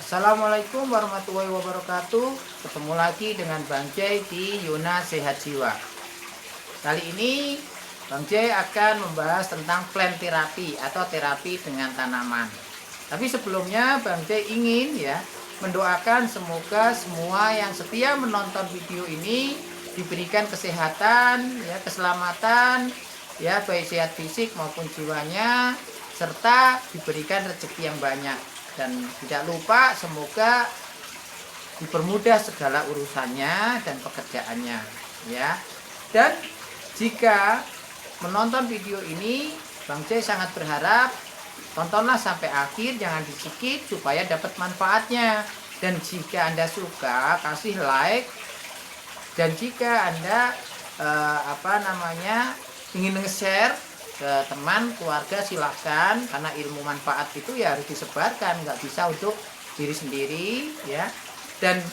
Assalamualaikum warahmatullahi wabarakatuh. Ketemu lagi dengan Bang Jay di Yuna Sehat Jiwa. Kali ini Bang Jay akan membahas tentang plant terapi atau terapi dengan tanaman. Tapi sebelumnya Bang Jay ingin mendoakan semoga semua yang setia menonton video ini diberikan kesehatan, keselamatan, baik sehat fisik maupun jiwanya, serta diberikan rezeki yang banyak. Dan tidak lupa semoga dipermudah segala urusannya dan pekerjaannya, ya. Dan jika menonton video ini, Bang Jay sangat berharap tontonlah sampai akhir, jangan di-skip supaya dapat manfaatnya. Dan jika Anda suka, kasih like. Dan jika Anda ingin nge-share ke teman, keluarga, silahkan, karena ilmu manfaat itu harus disebarkan, nggak bisa untuk diri sendiri, ya. Dan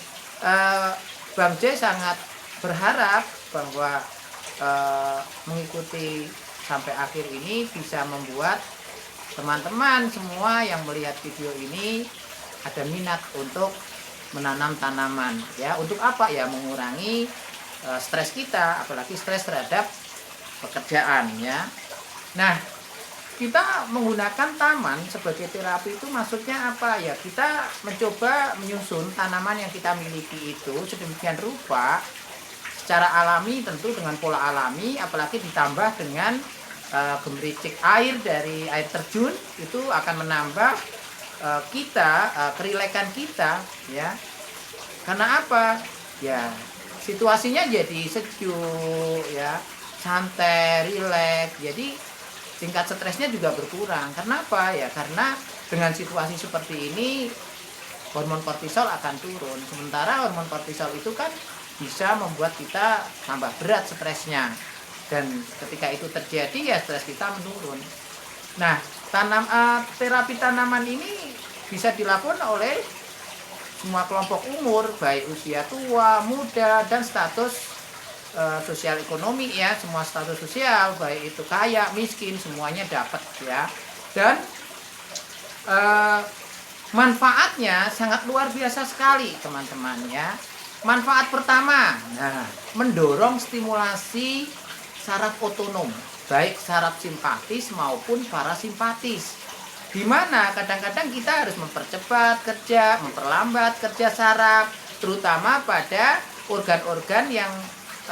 Bang Jay sangat berharap bahwa mengikuti sampai akhir ini bisa membuat teman-teman semua yang melihat video ini ada minat untuk menanam tanaman, ya. Untuk apa? Ya, mengurangi stres kita, apalagi stres terhadap pekerjaan, ya. Nah, kita menggunakan taman sebagai terapi itu maksudnya apa? Ya, kita mencoba menyusun tanaman yang kita miliki itu sedemikian rupa secara alami, tentu dengan pola alami, apalagi ditambah dengan gemericik air dari air terjun, itu akan menambah kerilekan kita, ya. Karena apa? Ya, situasinya jadi sejuk, ya, santai, rileks. Jadi tingkat stresnya juga berkurang. Kenapa? Ya karena dengan situasi seperti ini hormon kortisol akan turun. Sementara hormon kortisol itu kan bisa membuat kita tambah berat stresnya. Dan ketika itu terjadi, ya stres kita menurun. Nah, terapi tanaman ini bisa dilakukan oleh semua kelompok umur, baik usia tua, muda, dan status sosial ekonomi, ya. Semua status sosial, baik itu kaya, miskin, semuanya dapat, ya. Dan manfaatnya sangat luar biasa sekali, teman-teman, ya. Manfaat pertama, mendorong stimulasi saraf otonom, baik saraf simpatis maupun parasimpatis. Di mana kadang-kadang kita harus mempercepat kerja, memperlambat kerja saraf, terutama pada organ-organ yang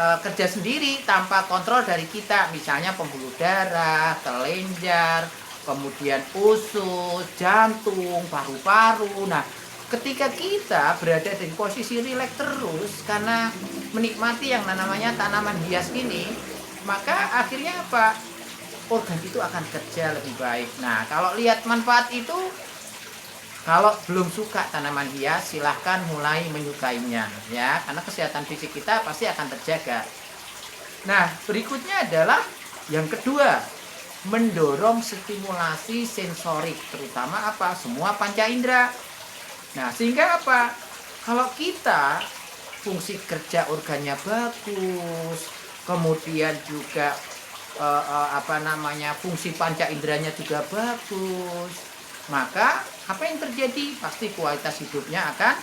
kerja sendiri tanpa kontrol dari kita, misalnya pembuluh darah, kelenjar, kemudian usus, jantung, paru-paru. Nah, ketika kita berada di posisi rileks terus karena menikmati yang namanya tanaman hias ini, maka akhirnya apa? Organ itu akan kerja lebih baik. Nah, kalau lihat manfaat itu, kalau belum suka tanaman hias, silahkan mulai menyukainya, ya, karena kesehatan fisik kita pasti akan terjaga. Nah, berikutnya adalah yang kedua, mendorong stimulasi sensorik, terutama apa? Semua panca indera. Nah, sehingga apa? Kalau kita fungsi kerja organnya bagus, kemudian juga fungsi panca inderanya juga bagus, maka apa yang terjadi? Pasti kualitas hidupnya akan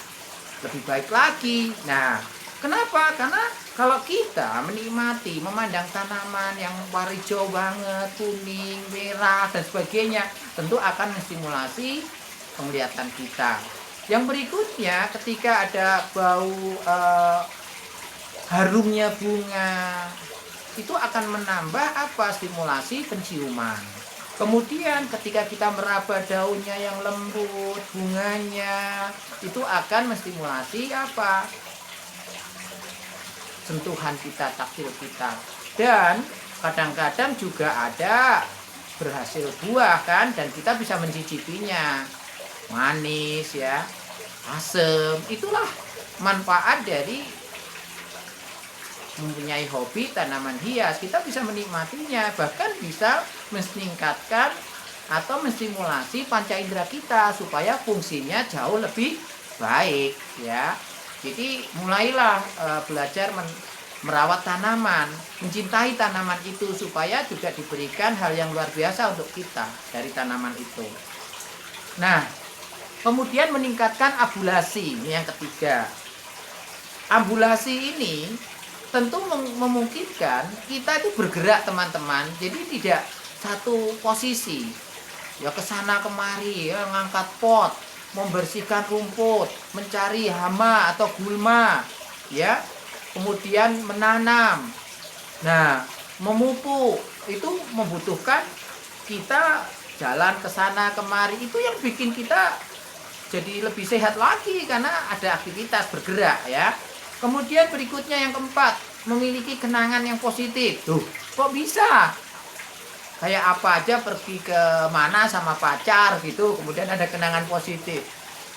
lebih baik lagi. Nah, kenapa? Karena kalau kita menikmati, memandang tanaman yang warna hijau banget, kuning, merah, dan sebagainya, tentu akan menstimulasi penglihatan kita. Yang berikutnya, ketika ada bau harumnya bunga, itu akan menambah apa? Stimulasi penciuman. Kemudian ketika kita meraba daunnya yang lembut, bunganya, itu akan menstimulasi apa? Sentuhan kita, taktil kita. Dan kadang-kadang juga ada berhasil buah, kan, dan kita bisa mencicipinya. Manis, ya, asam. Itulah manfaat dari mempunyai hobi tanaman hias. Kita bisa menikmatinya, bahkan bisa meningkatkan atau menstimulasi panca indera kita supaya fungsinya jauh lebih baik, ya. Jadi mulailah belajar merawat tanaman, mencintai tanaman itu supaya juga diberikan hal yang luar biasa untuk kita dari tanaman itu. Nah, Kemudian meningkatkan ambulasi, ini yang ketiga. Ambulasi ini tentu memungkinkan kita itu bergerak teman-teman, jadi tidak satu posisi, ya ke sana kemari, ya ngangkat pot, membersihkan rumput, mencari hama atau gulma, ya, kemudian menanam. Nah, memupuk itu membutuhkan kita jalan ke sana kemari, itu yang bikin kita jadi lebih sehat lagi karena ada aktivitas bergerak ya. Kemudian berikutnya yang keempat, memiliki kenangan yang positif. Tuh, kok bisa? Kayak apa aja pergi ke mana sama pacar gitu, kemudian ada kenangan positif.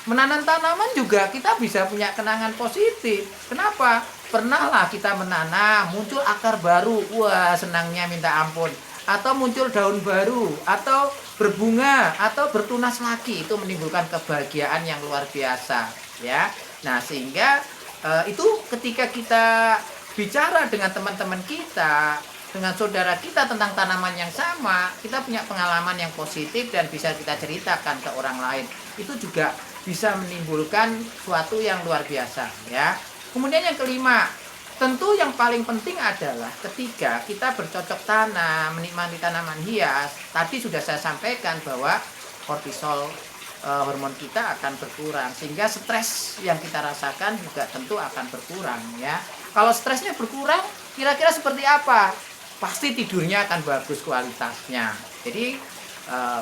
Menanam tanaman juga kita bisa punya kenangan positif. Kenapa? Pernah lah kita menanam, muncul akar baru, wah senangnya minta ampun. Atau muncul daun baru, atau berbunga, atau bertunas lagi, itu menimbulkan kebahagiaan yang luar biasa, ya. Nah sehingga itu ketika kita bicara dengan teman-teman kita, dengan saudara kita tentang tanaman yang sama, kita punya pengalaman yang positif dan bisa kita ceritakan ke orang lain. Itu juga bisa menimbulkan suatu yang luar biasa, ya. Kemudian yang kelima, tentu yang paling penting adalah ketika kita bercocok tanam, menikmati tanaman hias, tadi sudah saya sampaikan bahwa kortisol, hormon kita akan berkurang, sehingga stres yang kita rasakan juga tentu akan berkurang, ya. Kalau stresnya berkurang, kira-kira seperti apa? Pasti tidurnya akan bagus kualitasnya. Jadi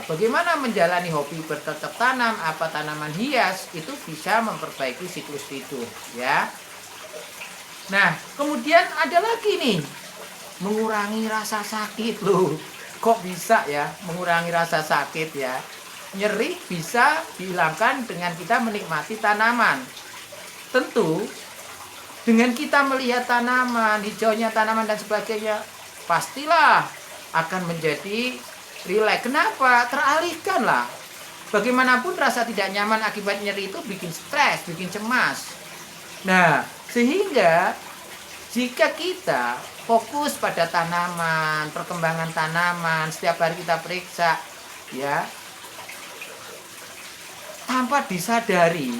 bagaimana menjalani hobi bercocok tanam, apa tanaman hias, itu bisa memperbaiki siklus tidur, ya. Nah, kemudian ada lagi nih, mengurangi rasa sakit loh. Kok bisa ya mengurangi rasa sakit ya? Nyeri bisa dihilangkan dengan kita menikmati tanaman. Tentu dengan kita melihat tanaman, hijaunya tanaman dan sebagainya, pastilah akan menjadi rileks. Kenapa? Teralihkan lah. Bagaimanapun rasa tidak nyaman akibat nyeri itu bikin stres, bikin cemas. Nah, sehingga jika kita fokus pada tanaman, perkembangan tanaman, setiap hari kita periksa, ya, tanpa disadari,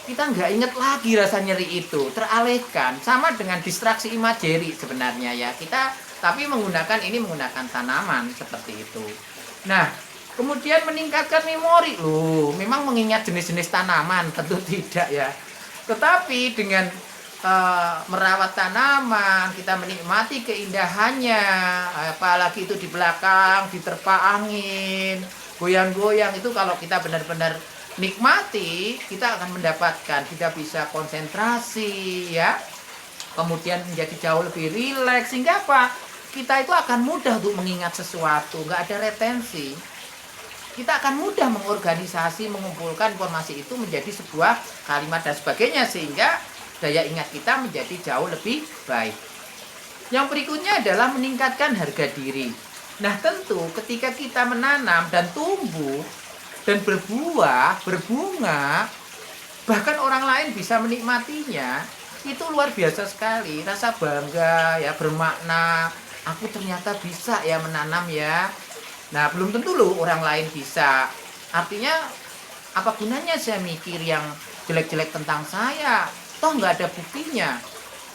kita nggak inget lagi rasa nyeri itu, teralihkan, sama dengan distraksi imajeri sebenarnya ya. Kita tapi menggunakan tanaman seperti itu. Nah, kemudian meningkatkan memori loh. Memang mengingat jenis-jenis tanaman tentu tidak ya. Tetapi dengan merawat tanaman, kita menikmati keindahannya, apalagi itu di belakang diterpa angin, goyang-goyang, itu kalau kita benar-benar nikmati, kita akan mendapatkan, kita bisa konsentrasi ya, kemudian menjadi jauh lebih rileks, sehingga apa? Kita itu akan mudah untuk mengingat sesuatu, nggak ada retensi. Kita akan mudah mengorganisasi, mengumpulkan informasi itu menjadi sebuah kalimat dan sebagainya, sehingga daya ingat kita menjadi jauh lebih baik. Yang berikutnya adalah meningkatkan harga diri. Nah tentu ketika kita menanam dan tumbuh dan berbuah, berbunga, bahkan orang lain bisa menikmatinya, itu luar biasa sekali. Rasa bangga ya, bermakna, aku ternyata bisa ya menanam ya. Nah belum tentu loh orang lain bisa. Artinya apa gunanya saya mikir yang jelek-jelek tentang saya, toh nggak ada buktinya,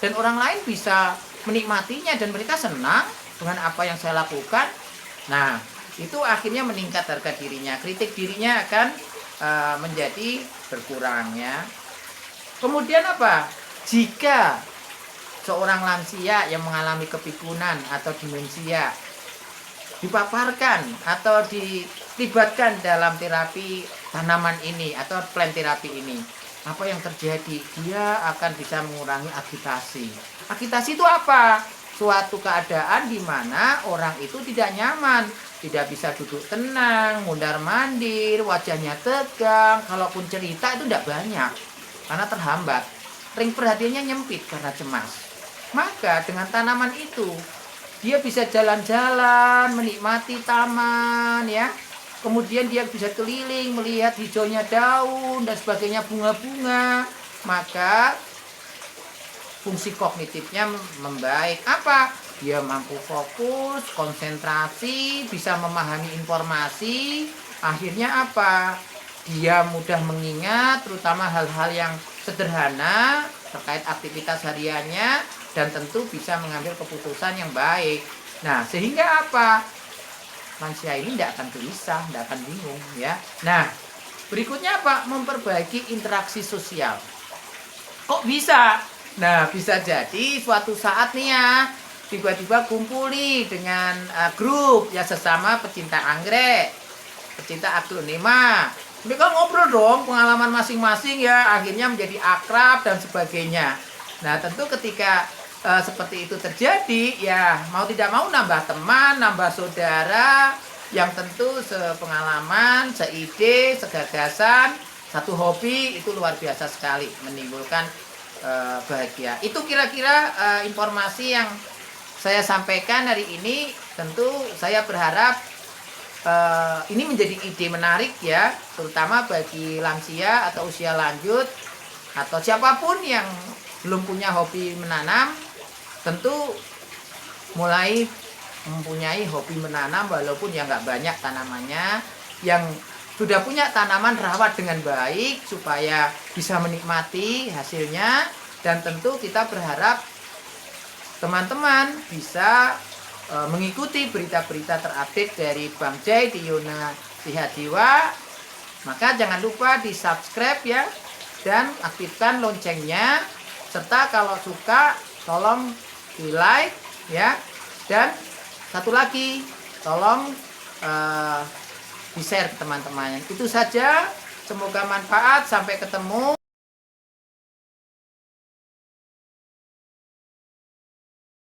dan orang lain bisa menikmatinya dan mereka senang dengan apa yang saya lakukan. Nah itu akhirnya meningkat harga dirinya, kritik dirinya akan menjadi berkurang ya. Kemudian apa, jika seorang lansia yang mengalami kepikunan atau demensia dipaparkan atau dilibatkan dalam terapi tanaman ini atau plant terapi ini, apa yang terjadi? Dia akan bisa mengurangi agitasi. Agitasi itu apa? Suatu keadaan di mana orang itu tidak nyaman, tidak bisa duduk tenang, mundar-mandir, wajahnya tegang, kalaupun cerita itu tidak banyak karena terhambat. Ring perhatiannya nyempit karena cemas. Maka dengan tanaman itu dia bisa jalan-jalan, menikmati taman ya. Kemudian dia bisa keliling, melihat hijaunya daun dan sebagainya, bunga-bunga. Maka fungsi kognitifnya membaik. Apa? Dia mampu fokus, konsentrasi, bisa memahami informasi. Akhirnya apa? dia mudah mengingat, terutama hal-hal yang sederhana terkait aktivitas hariannya, dan tentu bisa mengambil keputusan yang baik. Nah, sehingga apa? Lansia ini tidak akan gelisah, tidak akan bingung ya. Nah, berikutnya apa? Memperbaiki interaksi sosial. Kok bisa? Nah, bisa jadi suatu saat nih ya, tiba-tiba kumpul nih dengan grup ya sesama pecinta anggrek, pecinta aglonema. Mereka ngobrol dong pengalaman masing-masing ya, akhirnya menjadi akrab dan sebagainya. Nah, tentu ketika seperti itu terjadi, ya mau tidak mau nambah teman, nambah saudara, yang tentu sepengalaman, seide, segagasan, satu hobi itu luar biasa sekali menimbulkan bahagia. Itu kira-kira informasi yang saya sampaikan hari ini. Tentu saya berharap ini menjadi ide menarik ya, terutama bagi lansia atau usia lanjut atau siapapun yang belum punya hobi menanam. Tentu mulai mempunyai hobi menanam, walaupun ya nggak banyak tanamannya, yang sudah punya tanaman rawat dengan baik supaya bisa menikmati hasilnya. Dan tentu kita berharap teman-teman bisa mengikuti berita-berita terupdate dari Bang Jai di Yona Sihat Jiwa. Maka jangan lupa di subscribe ya, dan aktifkan loncengnya, serta kalau suka tolong di like ya, dan satu lagi tolong di share ke teman-teman. Itu saja, semoga manfaat, sampai ketemu.